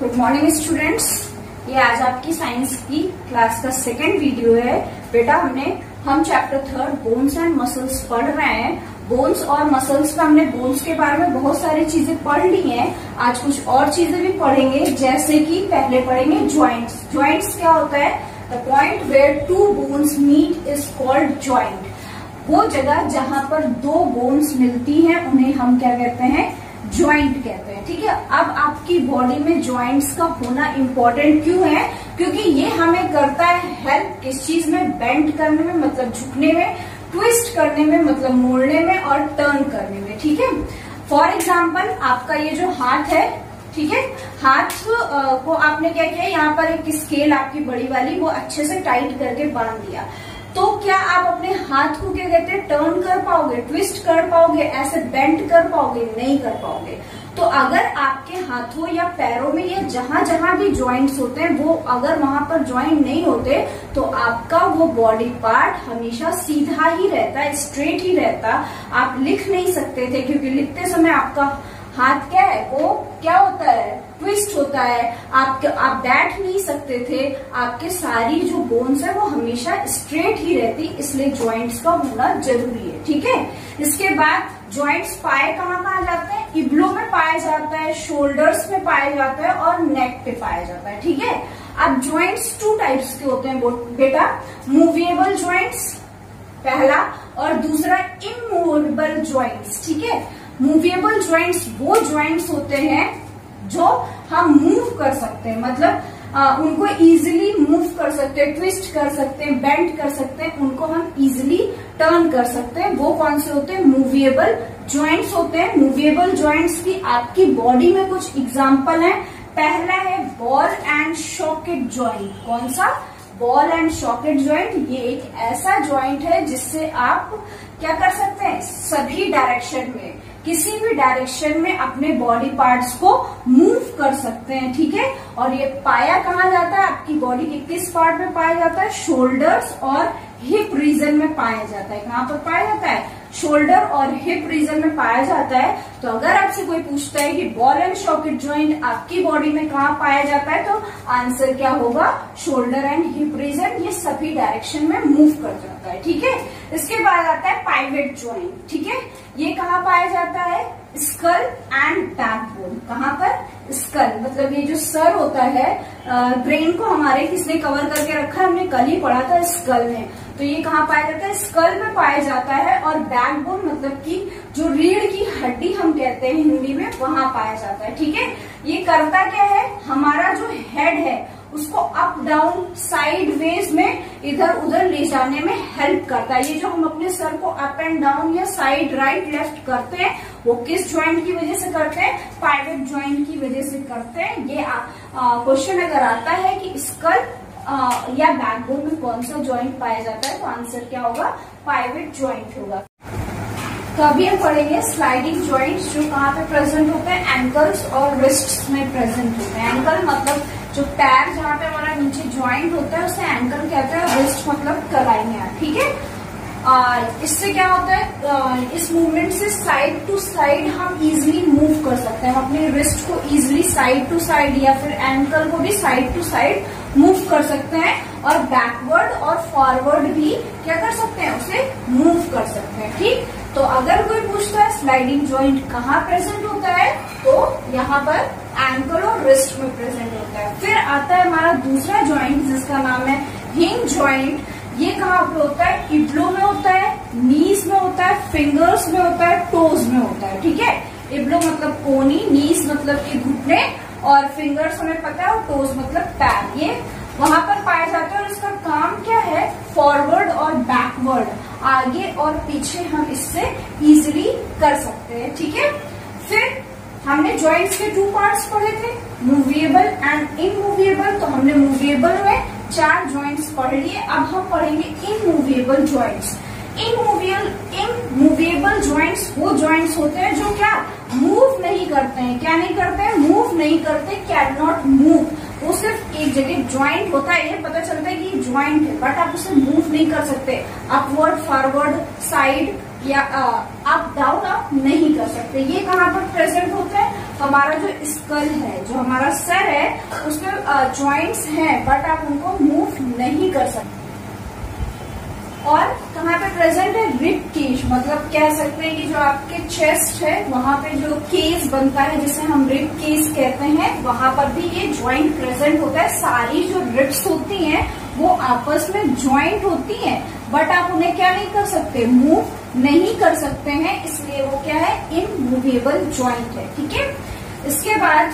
Good morning students. ये आज आपकी साइंस की क्लास का सेकेंड वीडियो है। बेटा हम चैप्टर 3 बोन्स एंड मसल्स पढ़ रहे हैं। बोन्स और मसल्स में हमने बोन्स के बारे में बहुत सारी चीजें पढ़ ली हैं। आज कुछ और चीजें भी पढ़ेंगे, जैसे कि पहले पढ़ेंगे ज्वाइंट्स। ज्वाइंट्स क्या होता है? The point where two bones meet is called joint. वो जगह जहां पर दो बोन्स मिलती हैं उन्हें हम क्या कहते हैं? ज्वाइंट कहते हैं। ठीक है। अब आपकी बॉडी में ज्वाइंट्स का होना इम्पोर्टेंट क्यों है? क्योंकि ये हमें करता है हेल्प किस चीज में? बेंड करने में, मतलब झुकने में, ट्विस्ट करने में, मतलब मोड़ने में, और टर्न करने में। ठीक है। फॉर एग्जाम्पल आपका ये जो हाथ है, ठीक है, हाथ को आपने क्या किया, यहाँ पर एक स्केल आपकी बड़ी वाली वो अच्छे से टाइट करके बांध दिया, तो क्या आप अपने हाथ को क्या कहते हैं? टर्न कर पाओगे, ट्विस्ट कर पाओगे, ऐसे बेंड कर पाओगे? नहीं कर पाओगे। तो अगर आपके हाथों या पैरों में या जहां जहां भी ज्वाइंट्स होते हैं वो अगर वहां पर ज्वाइंट नहीं होते तो आपका वो बॉडी पार्ट हमेशा सीधा ही रहता, स्ट्रेट ही रहता। आप लिख नहीं सकते थे, क्योंकि लिखते समय आपका हाथ क्या है, वो क्या होता है? ट्विस्ट होता है। आप बैठ नहीं सकते थे। आपके सारी जो बोन्स है वो हमेशा स्ट्रेट ही रहती, इसलिए ज्वाइंट्स का होना जरूरी है। ठीक है। इसके बाद ज्वाइंट्स पाए कहाँ जाते हैं? इब्लो में पाया जाता है, शोल्डर्स में पाया जाता है, और नेक पे पाया जाता है। ठीक है। अब ज्वाइंट्स टू टाइप्स के होते हैं बेटा। मूवेबल ज्वाइंट्स पहला, और दूसरा इमूवेबल ज्वाइंट्स। ठीक है। मूवेबल ज्वाइंट्स वो ज्वाइंट्स होते हैं जो हम मूव कर सकते हैं, मतलब उनको इजीली मूव कर सकते हैं, ट्विस्ट कर सकते हैं, बेंड कर सकते हैं, उनको हम इजीली टर्न कर सकते हैं। वो कौन से होते हैं? मूवेबल ज्वाइंट्स होते हैं। मूवेबल ज्वाइंट्स की आपकी बॉडी में कुछ एग्जांपल हैं। पहला है बॉल एंड सॉकेट ज्वाइंट। कौन सा? Ball and socket joint. ये एक ऐसा ज्वाइंट है जिससे आप क्या कर सकते हैं? सभी डायरेक्शन में, किसी भी डायरेक्शन में अपने बॉडी पार्ट्स को मूव कर सकते हैं। ठीक है। और ये पाया कहाँ जाता है? आपकी बॉडी के किस पार्ट में पाया जाता है? शोल्डर्स और हिप रीजन में पाया जाता है। कहाँ पर पाया जाता है? शोल्डर और हिप रीजन में पाया जाता है। तो अगर आपसे कोई पूछता है कि बॉल एंड सॉकेट ज्वाइंट आपकी बॉडी में कहाँ पाया जाता है, तो आंसर क्या होगा? Shoulder and hip region. ये सभी डायरेक्शन में मूव कर जाता है। ठीक है। इसके बाद आता है पाइवेट ज्वाइंट। ठीक है। ये कहाँ पाया जाता है? Skull and backbone. कहाँ पर? स्कल, मतलब ये जो सर होता है, ब्रेन को हमारे किसने कवर करके रखा है? हमने कल ही पढ़ा था, स्कल में। तो ये कहाँ पाया जाता है? स्कल में पाया जाता है। और बैकबोन मतलब कि जो रीढ़ की हड्डी हम कहते हैं हिंदी में, वहां पाया जाता है। ठीक है। ये करता क्या है? हमारा जो हेड है उसको अप डाउन साइड वेज में इधर उधर ले जाने में हेल्प करता है। ये जो हम अपने सर को अप एंड डाउन या साइड राइट लेफ्ट करते हैं वो किस ज्वाइंट की वजह से करते हैं? पाइवेट ज्वाइंट की वजह से करते हैं। ये क्वेश्चन अगर आता है कि स्कल या बैकबोन में कौन सा ज्वाइंट पाया जाता है, तो आंसर क्या होगा? पाइवेट ज्वाइंट होगा। तो अभी हम पढ़ेंगे स्लाइडिंग ज्वाइंट्स, जो कहाँ पे प्रेजेंट होते हैं? एंकल्स और रिस्ट्स में प्रेजेंट होते हैं। एंकल मतलब जो पैर जहाँ पे हमारा नीचे ज्वाइंट होता है उसे एंकल कहते हैं। रिस्ट मतलब कलाइयां। ठीक है। इससे क्या होता है? इस मूवमेंट से साइड टू साइड हम इजीली मूव कर सकते हैं। हम अपने रिस्ट को इजीली साइड टू साइड या फिर एंकल को भी साइड टू साइड मूव कर सकते हैं। और बैकवर्ड और फॉरवर्ड भी क्या कर सकते हैं? उसे मूव कर सकते हैं। ठीक। तो अगर कोई पूछता है स्लाइडिंग ज्वाइंट कहाँ प्रेजेंट होता है, तो यहाँ पर एंकल और रिस्ट में प्रेजेंट होता है। फिर आता है हमारा दूसरा ज्वाइंट जिसका नाम है हिंज ज्वाइंट। ये कहाँ पे होता है? इब्लो में होता है, नीज में होता है, फिंगर्स में होता है, टोज में होता है। ठीक है। इब्लो मतलब कोनी, नीज मतलब कि घुटने, और फिंगर्स हमें पता है, और टोज मतलब पैर। ये वहां पर पाया जाता है। और इसका काम क्या है? फॉरवर्ड और बैकवर्ड, आगे और पीछे हम इससे इजीली कर सकते हैं। ठीक है। फिर हमने ज्वाइंट्स के 2 पार्ट्स पढ़े थे, मूवेबल एंड इमूवेबल। तो हमने मूवेबल में 4 ज्वाइंट्स पढ़ लिए। अब हम पढ़ेंगे इमूवेबल ज्वाइंट्स। इमूवेबल ज्वाइंट्स वो ज्वाइंट्स होते हैं जो क्या मूव नहीं करते हैं। क्या नहीं करते हैं? मूव नहीं करते, कैन नॉट मूव। वो सिर्फ एक जगह ज्वाइंट होता है, ये पता चलता है कि ज्वाइंट है, बट आप उसे मूव नहीं कर सकते। अपवर्ड, फॉरवर्ड, साइड या अप डाउन आप नहीं कर सकते। ये कहाँ पर प्रेजेंट होते हैं? हमारा जो स्कल है, जो हमारा सर है, उसमें जॉइंट्स हैं बट आप उनको मूव नहीं कर सकते। और कहाँ पे प्रेजेंट है? रिब केज, मतलब कह सकते हैं कि जो आपके चेस्ट है वहां पे जो केस बनता है जिसे हम रिब केस कहते हैं, वहां पर भी ये ज्वाइंट प्रेजेंट होता है। सारी जो रिब्स होती हैं वो आपस में ज्वाइंट होती हैं बट आप उन्हें क्या नहीं कर सकते? मूव नहीं कर सकते हैं, इसलिए वो क्या है? इमूवेबल ज्वाइंट है। ठीक है, इसके बाद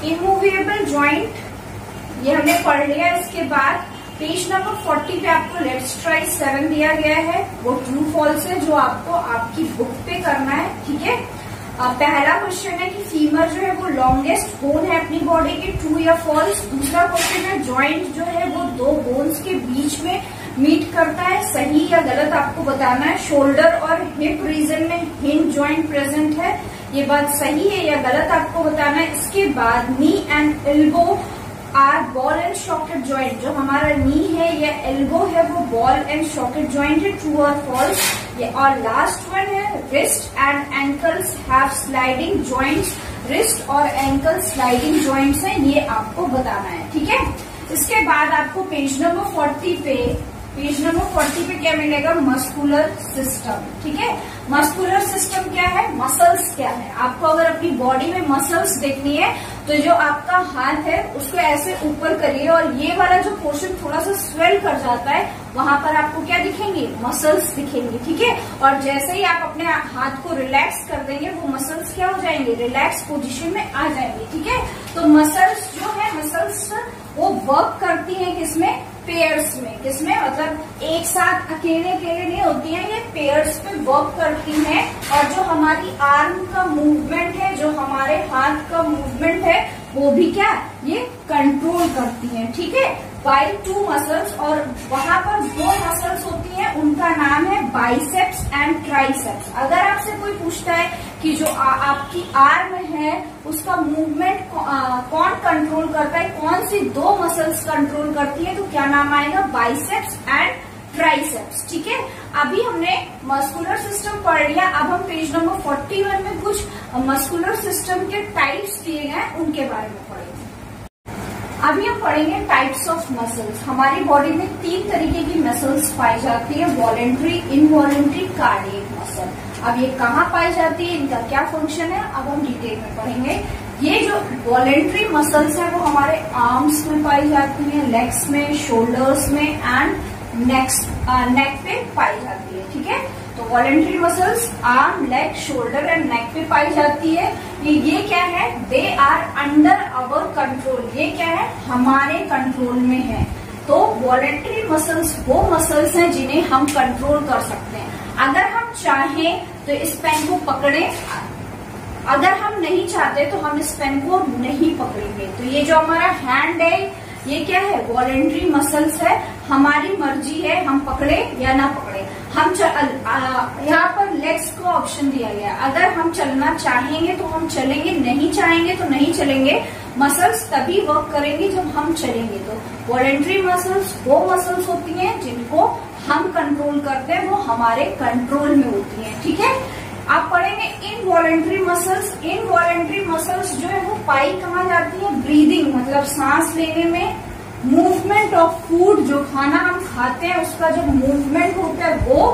इमूवेबल ज्वाइंट ये हमने पढ़ लिया। इसके बाद पेज नंबर 40 पे आपको लेट्स ट्राई 7 दिया गया है, वो ट्रू फॉल्स है जो आपको आपकी बुक पे करना है। ठीक है, पहला क्वेश्चन है कि फीमर जो है वो लॉन्गेस्ट बोन है अपनी बॉडी की, ट्रू या फॉल्स। दूसरा क्वेश्चन है ज्वाइंट जो है वो दो बोन्स के बीच में मीट करता है, सही या गलत आपको बताना है। शोल्डर और हिप रीजन में हिंज ज्वाइंट प्रेजेंट है, ये बात सही है या गलत आपको बताना है। इसके बाद knee and elbow are ball and socket joint, जो हमारा नी है या एल्बो है वो बॉल एंड सॉकेट ज्वाइंट है, ट्रू और फॉल्स। ये और लास्ट वन है wrist and ankles have sliding joints, wrist और एंकल स्लाइडिंग ज्वाइंट्स हैं, ये आपको बताना है। ठीक है, इसके बाद आपको पेज नंबर 40 पे क्या मिलेगा? Muscular system. ठीक है, मस्कुलर सिस्टम क्या है? मसल्स क्या है? आपको अगर अपनी बॉडी में मसल्स देखनी है तो जो आपका हाथ है उसको ऐसे ऊपर करिए और ये वाला जो पोर्शन थोड़ा सा स्वेल कर जाता है, वहां पर आपको क्या दिखेंगे? मसल्स दिखेंगे। ठीक है, और जैसे ही आप अपने हाथ को रिलैक्स कर देंगे वो मसल्स क्या हो जाएंगे? रिलैक्स पोजीशन में आ जाएंगे। ठीक है, तो मसल्स जो है, मसल्स वो वर्क करती हैं किसमें? पेयर्स में। किसमें? मतलब एक साथ अकेले नहीं होती हैं, ये पेयर्स पे वर्क करती हैं। और जो हमारी आर्म का मूवमेंट है, जो हमारे हाथ का मूवमेंट है, वो भी क्या? ये कंट्रोल करती हैं। ठीक है, बाई 2 मसल्स, और वहां पर 2 मसल्स होती हैं, उनका नाम है बाइसेप्स एंड ट्राइसेप्स। अगर आपसे कोई पूछता है कि जो आपकी आर्म है उसका मूवमेंट कौन कंट्रोल करता है, कौन सी 2 मसल्स कंट्रोल करती है, तो क्या नाम आएगा? Biceps and triceps. ठीक है, अभी हमने मस्कुलर सिस्टम पढ़ लिया। अब हम पेज नंबर 41 में कुछ मस्कुलर सिस्टम के टाइप्स दिए गए उनके बारे में पढ़ेंगे। अभी हम पढ़ेंगे टाइप्स ऑफ मसल्स। हमारी बॉडी में 3 तरीके की मसल्स पाई जाती है, वॉलेंट्री, इनवॉलेंट्री, कार्डियक मसल। अब ये कहाँ पाई जाती है, इनका क्या फंक्शन है, अब हम डिटेल में पढ़ेंगे। ये जो वॉलेंट्री मसल्स है वो हमारे आर्म्स में पाई जाती है, लेग्स में, शोल्डर्स में एंड नेक पे पाई जाती है। ठीक है, तो voluntary muscles arm, leg, shoulder and neck पे पाई जाती है। ये क्या है? They are under our control, ये क्या है? हमारे कंट्रोल में है। तो वॉलेंट्री मसल्स वो मसल्स हैं जिन्हें हम कंट्रोल कर सकते हैं। अगर हम चाहें तो इस पेन को पकड़ें, अगर हम नहीं चाहते तो हम इस पेन को नहीं पकड़ेंगे। तो ये जो हमारा हैंड है ये क्या है? वॉलेंट्री मसल्स है, हमारी मर्जी है हम पकड़े या ना पकड़े। हम यहाँ पर लेग्स को ऑप्शन दिया गया, अगर हम चलना चाहेंगे तो हम चलेंगे, नहीं चाहेंगे तो नहीं चलेंगे। मसल्स तभी वर्क करेंगी जब हम चलेंगे। तो वॉलेंट्री मसल्स वो मसल्स होती हैं जिनको हम कंट्रोल करते हैं, वो हमारे कंट्रोल में होती हैं। ठीक है, आप पढ़ेंगे इनवॉलेंट्री मसल्स। इनवॉलेंट्री मसल्स जो है वो पाई कहाँ जाती है? ब्रीदिंग, मतलब सांस लेने में, मूवमेंट ऑफ फूड, जो खाना हम खाते हैं उसका जो मूवमेंट होता है वो,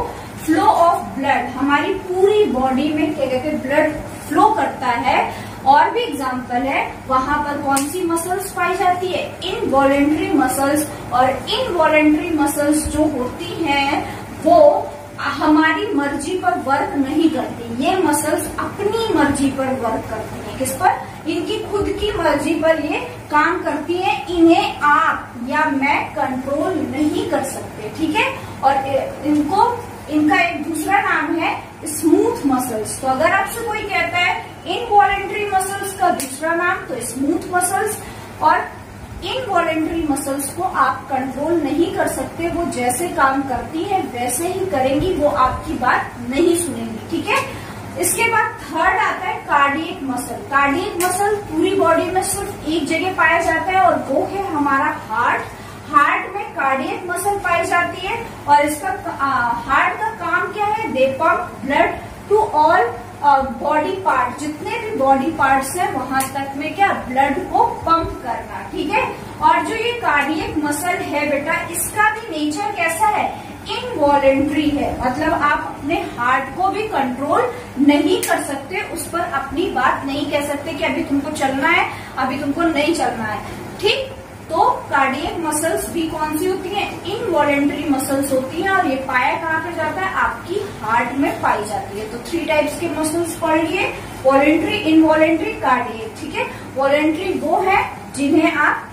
फ्लो ऑफ ब्लड, हमारी पूरी बॉडी में क्या कहते हैं? ब्लड फ्लो करता है। और भी एग्जाम्पल है, वहां पर कौन सी मसल्स पाई जाती है? Involuntary muscles. और इनवॉलेंट्री मसल्स जो होती हैं वो हमारी मर्जी पर वर्क नहीं करती, ये मसल्स अपनी मर्जी पर वर्क करती हैं। किस पर? इनकी खुद की मर्जी पर ये काम करती हैं, इन्हें आप या मैं कंट्रोल नहीं कर सकते। ठीक है, और इनका एक दूसरा नाम है स्मूथ मसल्स। तो अगर आपसे कोई कहता है इनवॉलेंट्री मसल्स का दूसरा नाम, तो स्मूथ मसल्स। और इनवॉलेंट्री मसल्स को आप कंट्रोल नहीं कर सकते, वो जैसे काम करती है वैसे ही करेंगी, वो आपकी बात नहीं सुनेंगी। ठीक है, इसके बाद थर्ड आता है कार्डियक मसल। कार्डियक मसल पूरी बॉडी में सिर्फ एक जगह पाया जाता है और वो है हमारा हार्ट। हार्ट में कार्डियक मसल पाई जाती है और इसका हार्ट का काम क्या है? They pump blood to all body part, जितने भी बॉडी पार्ट्स हैं वहां तक में क्या ब्लड को पंप करना, ठीक है। और जो ये कार्डियक मसल है बेटा, इसका भी नेचर कैसा है, इनवॉलेंट्री है, मतलब आप अपने हार्ट को भी कंट्रोल नहीं कर सकते, उस पर अपनी बात नहीं कह सकते कि अभी तुमको चलना है, अभी तुमको नहीं चलना है, ठीक। तो कार्डियक मसल्स भी कौन सी होती हैं, इनवॉलेंट्री मसल्स होती हैं, और ये पाया कहाँ पे जाता है, आपकी हार्ट में पाई जाती है। तो 3 टाइप्स के मसल्स पढ़ लिए, वॉलेंट्री, इनवॉलेंट्री, कार्डियक, ठीक है। वॉलेंट्री वो है जिन्हें आप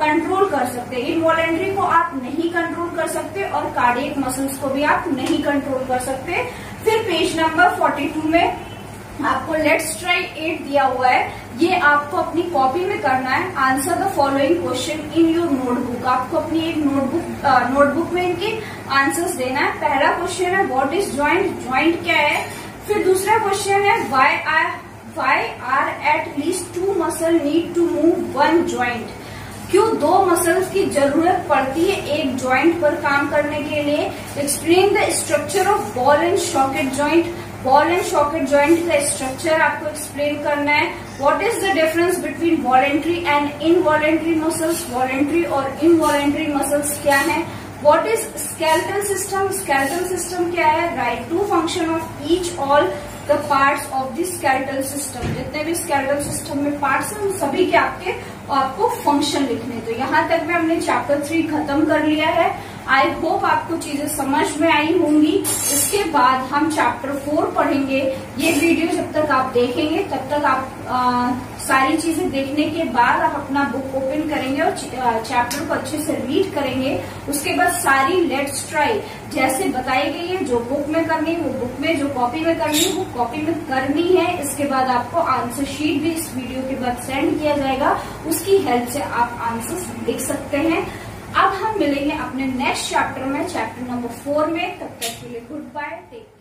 कंट्रोल कर सकते हैं, इनवॉलेंट्री को आप नहीं कंट्रोल कर सकते, और कार्डियक मसल्स को भी आप नहीं कंट्रोल कर सकते। फिर पेज नंबर 42 में आपको लेट्स ट्राई 8 दिया हुआ है, ये आपको अपनी कॉपी में करना है। Answer the following question in your notebook, आपको अपनी एक नोटबुक में इनके आंसर्स देना है। पहला क्वेश्चन है व्हाट इज जॉइंट, जॉइंट क्या है। फिर दूसरा क्वेश्चन है why are at least 2 muscle need to move 1 joint, क्यों 2 मसल्स की जरूरत पड़ती है एक जॉइंट पर काम करने के लिए। Explain the structure of ball and socket joint, ball and socket joint का स्ट्रक्चर आपको एक्सप्लेन करना है। What is the difference between voluntary and involuntary muscles, voluntary और इनवॉलेंट्री मसल्स क्या है। What is skeletal system, skeletal system क्या है। Write to function of each all the parts of the skeletal system, जितने भी skeletal system में parts हैं उन सभी के आपको फंक्शन लिखने। तो यहाँ तक में हमने चैप्टर 3 खत्म कर लिया है। आई होप आपको चीजें समझ में आई होंगी। इसके बाद हम चैप्टर 4 पढ़ेंगे। ये वीडियो जब तक आप देखेंगे तब तक आप सारी चीजें देखने के बाद आप अपना बुक ओपन करेंगे और चैप्टर को अच्छे से रीड करेंगे। उसके बाद सारी लेट्स ट्राई जैसे बताई गई है, जो बुक में करनी है वो बुक में, जो कॉपी में करनी है वो कॉपी में करनी है। इसके बाद आपको आंसर शीट भी इस वीडियो के बाद सेंड किया जाएगा, उसकी हेल्प से आप आंसर्स लिख सकते हैं। अब हम मिलेंगे अपने नेक्स्ट चैप्टर में, चैप्टर नंबर 4 में। तब तक के लिए गुड बाय, टेक केयर।